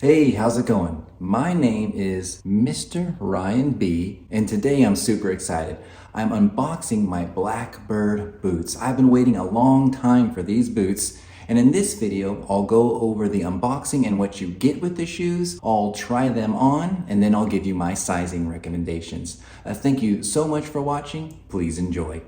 Hey, how's it going? My name is Mr. Ryan B, and today I'm super excited. I'm unboxing my Blackbird boots. I've been waiting a long time for these boots, and in this video, I'll go over the unboxing and what you get with the shoes. I'll try them on, and then I'll give you my sizing recommendations. Thank you so much for watching. Please enjoy.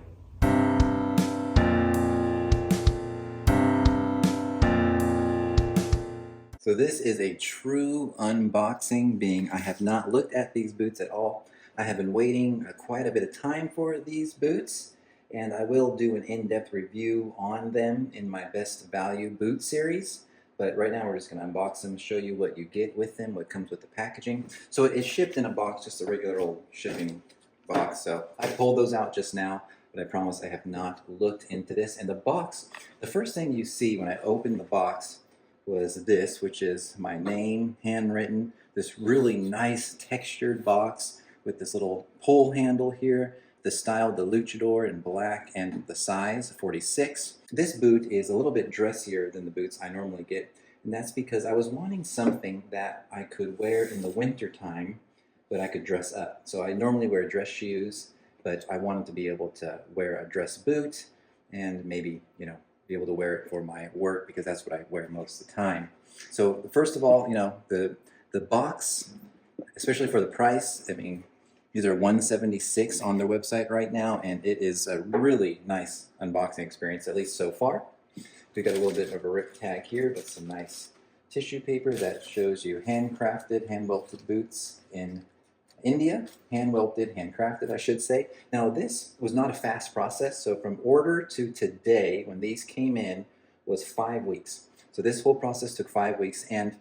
So this is a true unboxing, being I have not looked at these boots at all. I have been waiting quite a bit of time for these boots, and I will do an in-depth review on them in my best value boot series. But right now we're just going to unbox them, show you what you get with them, what comes with the packaging. So it's shipped in a box, just a regular old shipping box. So I pulled those out just now, but I promise I have not looked into this. And the box, the first thing you see when I open the box was this, which is my name handwritten, this really nice textured box with this little pull handle here, the style, the luchador in black, and the size 46. This boot is a little bit dressier than the boots I normally get, and that's because I was wanting something that I could wear in the winter time, but I could dress up. So I normally wear dress shoes, but I wanted to be able to wear a dress boot and maybe, be able to wear it for my work, because that's what I wear most of the time. So first of all, the box, especially for the price, I mean, these are $176 on their website right now, and it is a really nice unboxing experience, at least so far. We've got a little bit of a rip tag here, but some nice tissue paper that shows you handcrafted, hand-welted boots in India, hand-welted, handcrafted, I should say. Now, this was not a fast process, so from order to today, when these came in, was 5 weeks. So this whole process took 5 weeks, and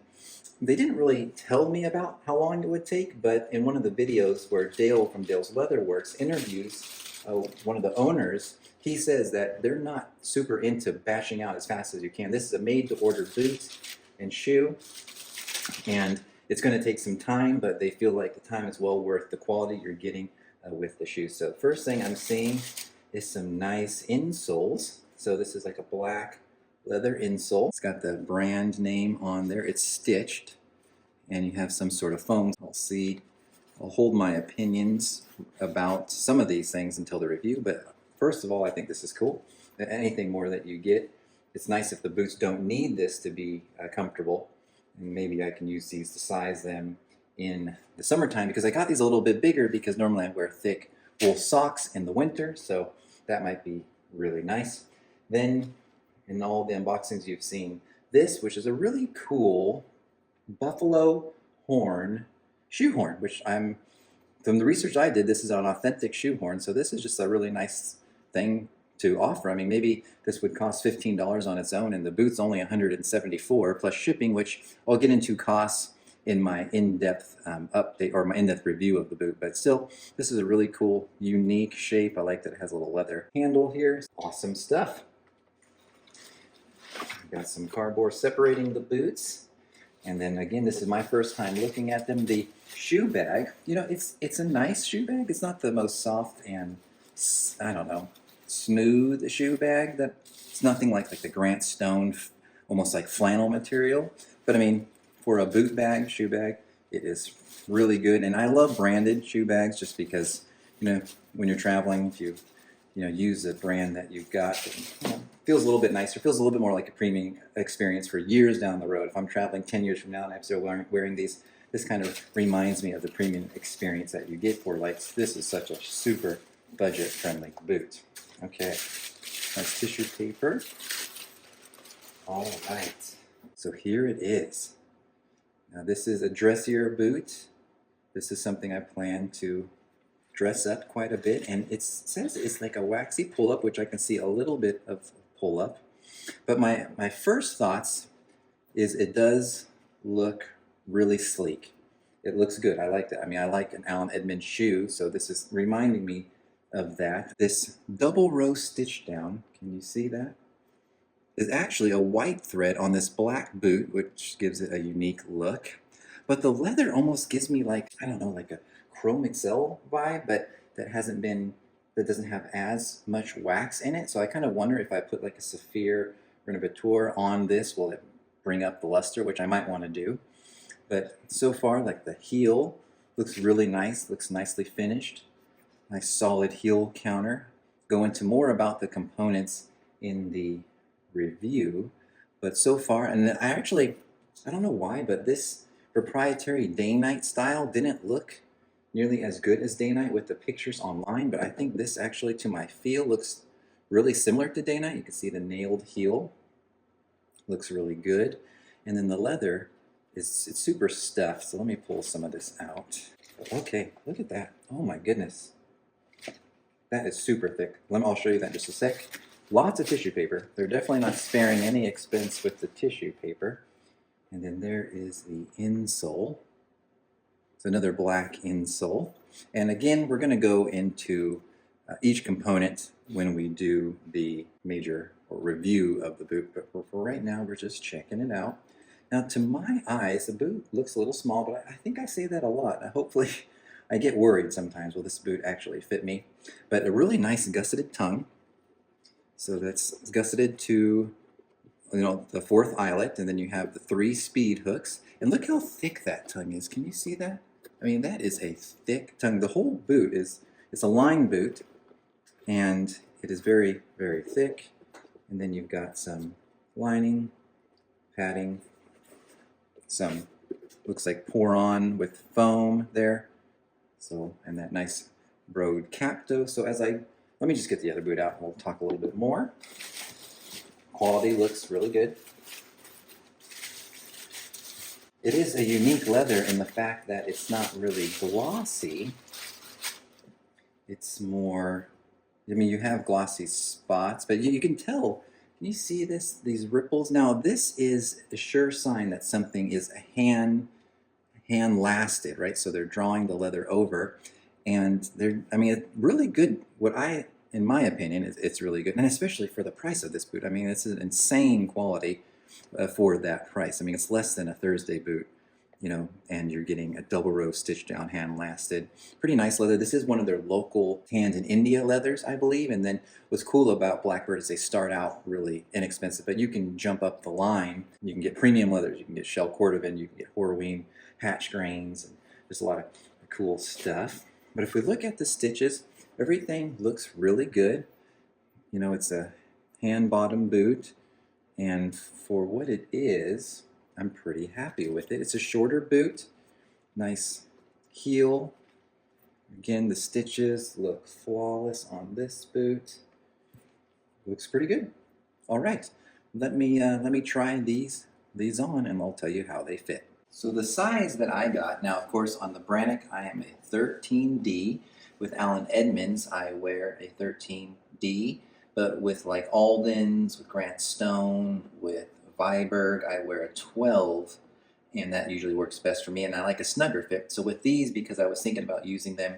they didn't really tell me about how long it would take, but in one of the videos where Dale from Dale's Leatherworks interviews one of the owners, he says that they're not super into bashing out as fast as you can. This is a made-to-order boot and shoe, and it's going to take some time, but they feel like the time is well worth the quality you're getting with the shoes. So first thing I'm seeing is some nice insoles. So this is like a black leather insole. It's got the brand name on there. It's stitched, and you have some sort of foam. I'll hold my opinions about some of these things until the review, but first of all, I think this is cool. Anything more that you get, it's nice if the boots don't need this to be comfortable. And maybe I can use these to size them in the summertime, because I got these a little bit bigger because normally I wear thick wool socks in the winter, so that might be really nice. Then in all the unboxings you've seen this, which is a really cool buffalo horn shoe horn, which from the research I did, this is an authentic shoe horn, so this is just a really nice thing to offer. I mean, maybe this would cost $15 on its own, and the boot's only $174 plus shipping, which I'll get into costs in my in-depth update or my in-depth review of the boot. But still, this is a really cool, unique shape. I like that it has a little leather handle here. Awesome stuff. I've got some cardboard separating the boots. And then again, this is my first time looking at them. The shoe bag, it's a nice shoe bag. It's not the most soft and, I don't know, smooth shoe bag. That it's nothing like the Grant Stone, almost like flannel material. But I mean, for a boot bag, shoe bag, it is really good. And I love branded shoe bags just because, when you're traveling, if you use a brand that you've got, feels a little bit nicer, feels a little bit more like a premium experience for years down the road. If I'm traveling 10 years from now and I'm still wearing these, this kind of reminds me of the premium experience that you get for, like, this is such a super budget-friendly boot. Okay, nice tissue paper. All right, so here it is. Now this is a dressier boot. This is something I plan to dress up quite a bit, and it says it's like a waxy pull-up, which I can see a little bit of pull-up. But my first thoughts is it does look really sleek. It looks good. I like that. I mean, I like an Allen Edmonds shoe, so this is reminding me of that. This double row stitch down, can you see that? Is actually a white thread on this black boot, which gives it a unique look. But the leather almost gives me, like, I don't know, like a Chrome Excel vibe, but that doesn't have as much wax in it. So I kind of wonder if I put like a Saphir or a Vetour on this, will it bring up the luster, which I might want to do. But so far, like the heel looks really nice, looks nicely finished. Nice solid heel counter. Go into more about the components in the review. But so far, and I don't know why, but this proprietary day-night style didn't look nearly as good as day-night with the pictures online, but I think this actually, to my feel, looks really similar to day-night. You can see the nailed heel. Looks really good. And then the leather it's super stuffed, so let me pull some of this out. Okay, look at that. Oh my goodness. That is super thick. I'll show you that in just a sec. Lots of tissue paper. They're definitely not sparing any expense with the tissue paper. And then there is the insole. It's another black insole. And again, we're going to go into each component when we do the major or review of the boot. But for right now, we're just checking it out. Now, to my eyes, the boot looks a little small, but I think I say that a lot. Hopefully, I get worried sometimes, will this boot actually fit me? But a really nice gusseted tongue. So that's gusseted to, the fourth eyelet, and then you have the 3 speed hooks. And look how thick that tongue is. Can you see that? I mean, that is a thick tongue. The whole boot it's a line boot, and it is very, very thick. And then you've got some lining, padding, some looks like pour-on with foam there. So, and that nice broad capto. So let me just get the other boot out and we'll talk a little bit more. Quality looks really good. It is a unique leather in the fact that it's not really glossy. It's more, you have glossy spots, but you can tell. Can you see these ripples? Now, this is a sure sign that something is hand lasted, right? So they're drawing the leather over, and it's really good. In my opinion, it's really good, and especially for the price of this boot. It's an insane quality for that price. It's less than a Thursday boot, and you're getting a double row stitched down, hand lasted. Pretty nice leather. This is one of their local tanned in India leathers, I believe. And then what's cool about Blackbird is they start out really inexpensive, but you can jump up the line. You can get premium leathers. You can get shell cordovan. You can get Horween hatch grains. And there's a lot of cool stuff. But if we look at the stitches, everything looks really good. It's a hand bottom boot. And for what it is, I'm pretty happy with it. It's a shorter boot, nice heel. Again, the stitches look flawless on this boot. Looks pretty good. All right, let me try these on, and I'll tell you how they fit. So the size that I got, now of course on the Brannock I am a 13D. With Allen Edmonds I wear a 13D, but with like Alden's, with Grant Stone, with Viberg, I wear a 12, and that usually works best for me, and I like a snugger fit. So with these, because I was thinking about using them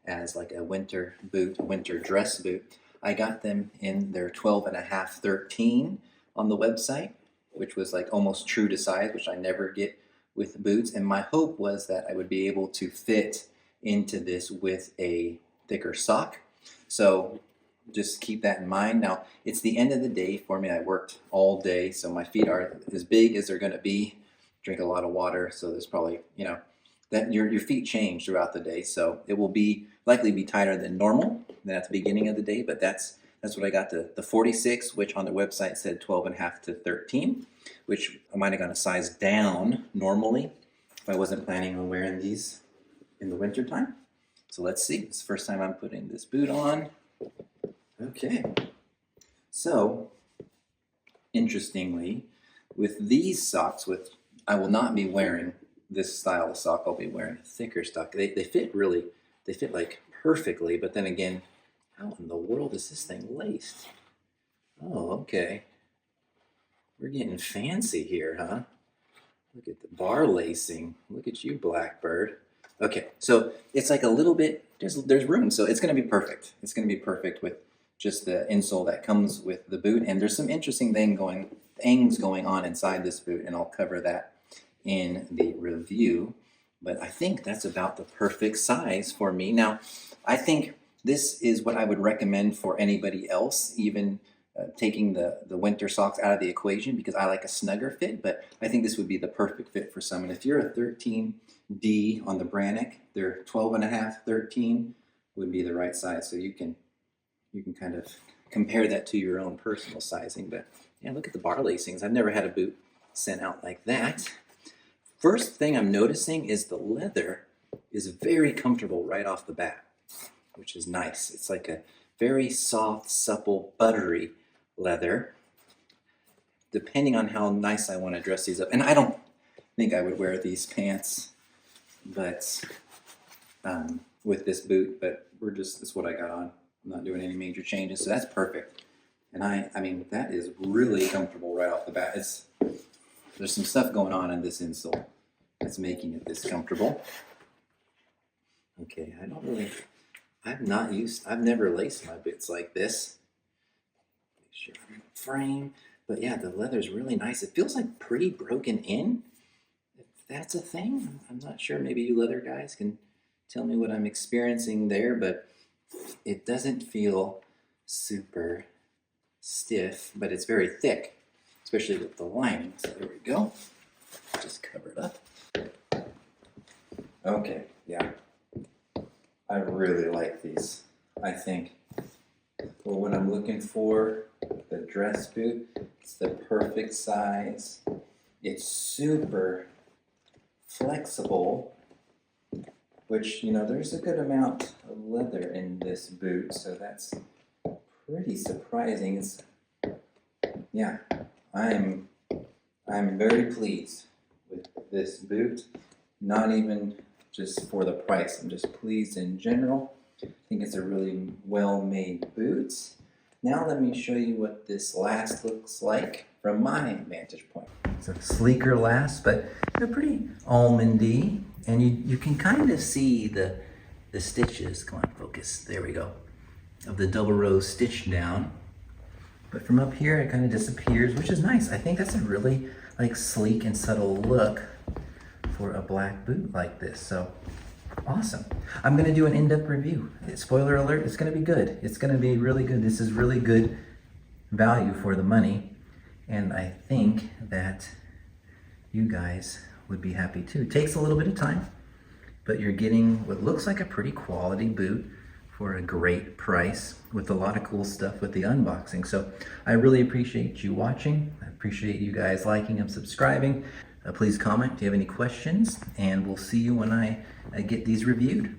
as like a winter boot, a winter dress boot, I got them in their 12.5, 13 on the website, which was like almost true to size, which I never get with boots. And my hope was that I would be able to fit into this with a thicker sock. So just keep that in mind. Now, it's the end of the day for me. I worked all day, so my feet are as big as they're going to be. Drink a lot of water, so there's probably, that your feet change throughout the day, so it will likely be tighter than normal than at the beginning of the day, but that's what I got, the 46, which on the website said 12.5 to 13, which I might have gone a size down normally if I wasn't planning on wearing these in the winter time. So let's see. It's the first time I'm putting this boot on. Okay, so interestingly, with these socks, I will not be wearing this style of sock. I'll be wearing a thicker sock. They fit like perfectly, but then again, how in the world is this thing laced? Oh, okay. We're getting fancy here, huh? Look at the bar lacing. Look at you, Blackbird. Okay, so it's like a little bit, there's room, so it's going to be perfect. It's going to be perfect with just the insole that comes with the boot, and there's some interesting things going on inside this boot, and I'll cover that in the review. But I think that's about the perfect size for me. Now, I think this is what I would recommend for anybody else, even taking the winter socks out of the equation because I like a snugger fit, but I think this would be the perfect fit for someone. If you're a 13D on the Brannick, they're 12 and a half, 13 would be the right size. So you can kind of compare that to your own personal sizing. But yeah, look at the bar lacings. I've never had a boot sent out like that. First thing I'm noticing is the leather is very comfortable right off the bat, which is nice. It's like a very soft, supple, buttery leather, depending on how nice I want to dress these up. And I don't think I would wear these pants, but with this boot, but that's what I got on. I'm not doing any major changes, so that's perfect. And I mean, that is really comfortable right off the bat. There's some stuff going on in this insole that's making it this comfortable. Okay, I've never laced my boots like this. Make sure I'm in frame. But yeah, the leather's really nice. It feels like pretty broken in, if that's a thing. I'm not sure. Maybe you leather guys can tell me what I'm experiencing there, but it doesn't feel super stiff, but it's very thick, especially with the lining. So there we go. Just cover it up. Okay, yeah. I really like these. I think for what I'm looking for, the dress boot, it's the perfect size. It's super flexible, which, you know, there's a good amount of leather in this boot, so that's pretty surprising. Yeah, I'm very pleased with this boot. Not even just for the price, I'm just pleased in general. I think it's a really well-made boot. Now let me show you what this last looks like from my vantage point. It's a sleeker last, but they're pretty almondy, and you can kind of see the stitches. Come on, focus. There we go. Of the double row stitch down. But from up here, it kind of disappears, which is nice. I think that's a really like sleek and subtle look for a black boot like this. So awesome. I'm gonna do an in-depth review. Spoiler alert, it's gonna be good. It's gonna be really good. This is really good value for the money. And I think that you guys would be happy too. It takes a little bit of time, but you're getting what looks like a pretty quality boot for a great price with a lot of cool stuff with the unboxing. So I really appreciate you watching. I appreciate you guys liking and subscribing. Please comment if you have any questions, and we'll see you when I get these reviewed.